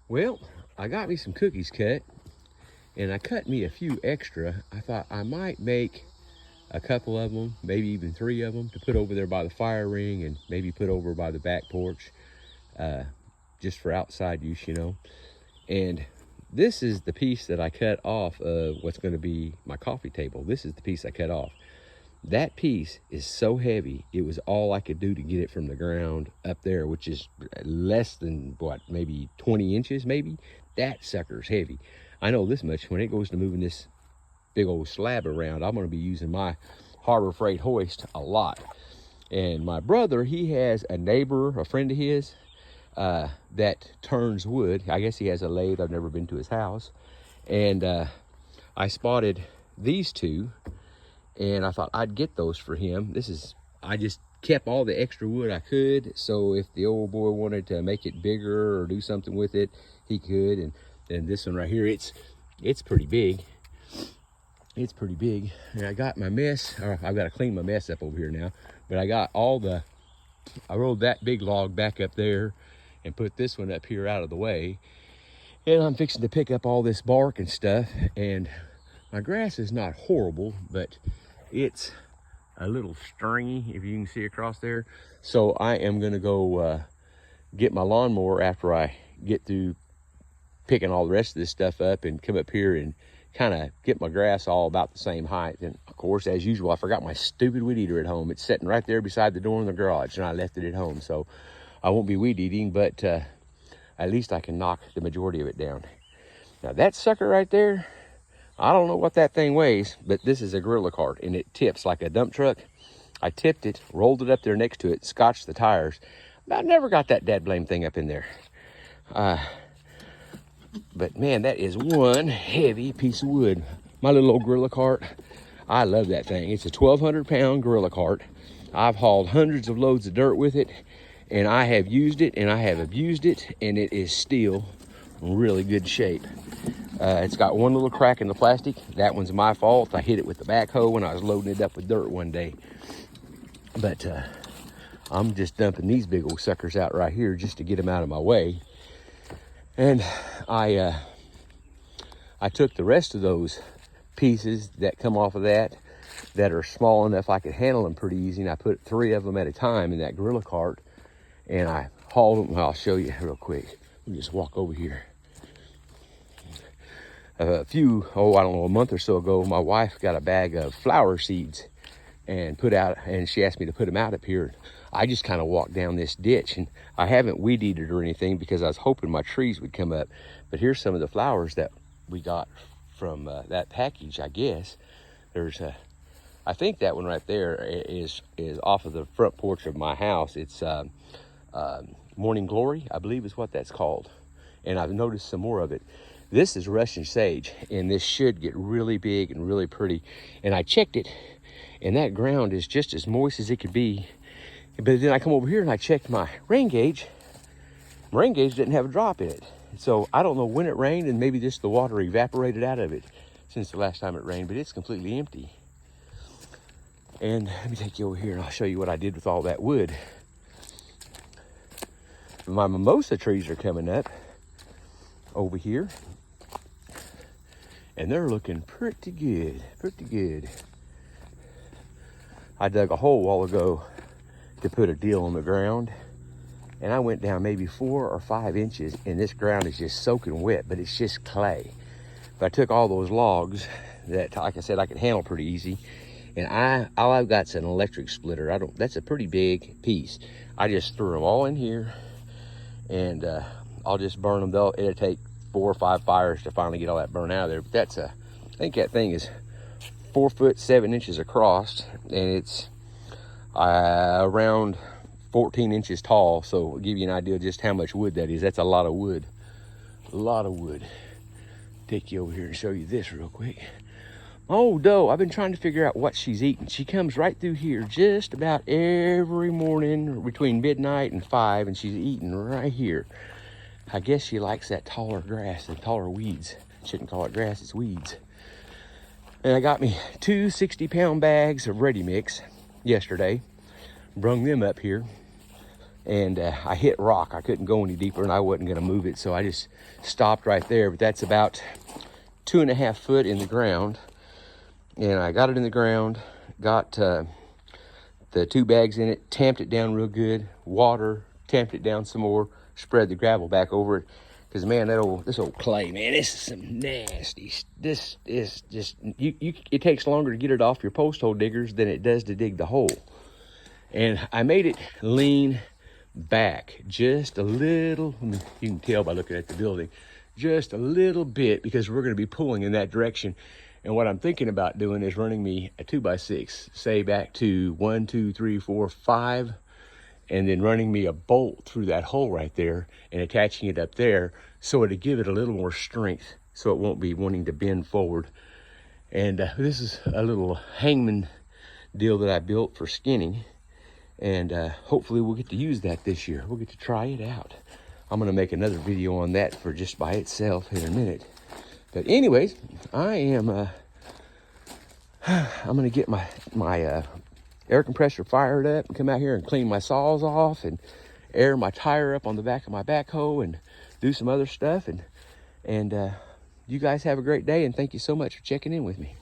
Well, I got me some cookies cut, and I cut me a few extra. I thought I might make a couple of them, maybe even 3 of them, to put over there by the fire ring and maybe put over by the back porch, uh, just for outside use, you know. And this is the piece that I cut off of what's going to be my coffee table. This is the piece I cut off. That piece is so heavy, it was all I could do to get it from the ground up there, which is less than, what, maybe 20 inches, maybe? That sucker's heavy. I know this much, when it goes to moving this big old slab around, I'm gonna be using my Harbor Freight hoist a lot. And my brother, he has a neighbor, a friend of his, that turns wood. I guess he has a lathe. I've never been to his house. And I spotted these two, and I thought I'd get those for him. I just kept all the extra wood I could, so if the old boy wanted to make it bigger or do something with it, he could. And then this one right here, it's pretty big. It's pretty big. And I got my mess, or I've got to clean my mess up over here now, but I rolled that big log back up there and put this one up here out of the way. And I'm fixing to pick up all this bark and stuff. And my grass is not horrible, but it's a little stringy, if you can see across there. So I am gonna go get my lawnmower after I get through picking all the rest of this stuff up, and come up here and kind of get my grass all about the same height. And of course, as usual, I forgot my stupid weed eater at home. It's sitting right there beside the door in the garage, and I left it at home. So I won't be weed eating, but at least I can knock the majority of it down. Now that sucker right there, I don't know what that thing weighs, but this is a gorilla cart, and it tips like a dump truck. I tipped it, rolled it up there next to it, scotched the tires. I never got that dad blame thing up in there. But man, that is one heavy piece of wood. My little old gorilla cart, I love that thing. It's a 1,200 pound gorilla cart. I've hauled hundreds of loads of dirt with it, and I have used it and I have abused it, and it is still in really good shape. It's got one little crack in the plastic. That one's my fault. I hit it with the backhoe when I was loading it up with dirt one day. But I'm just dumping these big old suckers out right here just to get them out of my way. And I took the rest of those pieces that come off of that are small enough I could handle them pretty easy, and I put 3 of them at a time in that gorilla cart, and I hauled them. I'll show you real quick. Let me just walk over here. I don't know, a month or so ago, my wife got a bag of flower seeds and she asked me to put them out up here. I just kind of walked down this ditch, and I haven't weed eated or anything because I was hoping my trees would come up. But here's some of the flowers that we got from that package, I guess. I think that one right there is off of the front porch of my house. It's Morning Glory, I believe is what that's called. And I've noticed some more of it. This is Russian sage, and this should get really big and really pretty. And I checked it, and that ground is just as moist as it could be. But then I come over here and I checked my rain gauge. My rain gauge didn't have a drop in it. So I don't know when it rained, and maybe just the water evaporated out of it since the last time it rained, but it's completely empty. And let me take you over here and I'll show you what I did with all that wood. My mimosa trees are coming up over here, and they're looking pretty good, pretty good. I dug a hole a while ago to put a deal on the ground, and I went down maybe 4 or 5 inches, and this ground is just soaking wet, but it's just clay. But I took all those logs that, like I said, I could handle pretty easy, and all I've got is an electric splitter. That's a pretty big piece. I just threw them all in here, and I'll just burn them. It'll take 4 or 5 fires to finally get all that burnt out of there. But I think that thing is 4 foot 7 inches across, and it's around 14 inches tall. So I'll give you an idea of just how much wood that is. That's a lot of wood. A lot of wood. Take you over here and show you this real quick. Oh, doe, I've been trying to figure out what she's eating. She comes right through here just about every morning between midnight and 5, and she's eating right here. I guess she likes that taller grass and taller weeds. Shouldn't call it grass, it's weeds. And I got me 2 60-pound bags of ready mix yesterday. Brung them up here. and I hit rock. I couldn't go any deeper and I wasn't gonna move it, so I just stopped right there. But that's about 2.5 foot in the ground. And I got it in the ground, got the 2 bags in it, tamped it down real good, water, tamped it down some more, spread the gravel back over it. Because man, this old clay, man, this is some nasty. This is just, it takes longer to get it off your post hole diggers than it does to dig the hole. And I made it lean back just a little. You can tell by looking at the building, just a little bit, because we're going to be pulling in that direction. And what I'm thinking about doing is running me a 2x6, say back to 1, 2, 3, 4, 5, and then running me a bolt through that hole right there and attaching it up there, so to give it a little more strength, so it won't be wanting to bend forward. And this is a little hangman deal that I built for skinning, and hopefully we'll get to use that this year. We'll get to try it out. I'm gonna make another video on that for just by itself in a minute. But anyways, I am I'm gonna get my air compressor fired up and come out here and clean my saws off and air my tire up on the back of my backhoe and do some other stuff. And you guys have a great day, and thank you so much for checking in with me.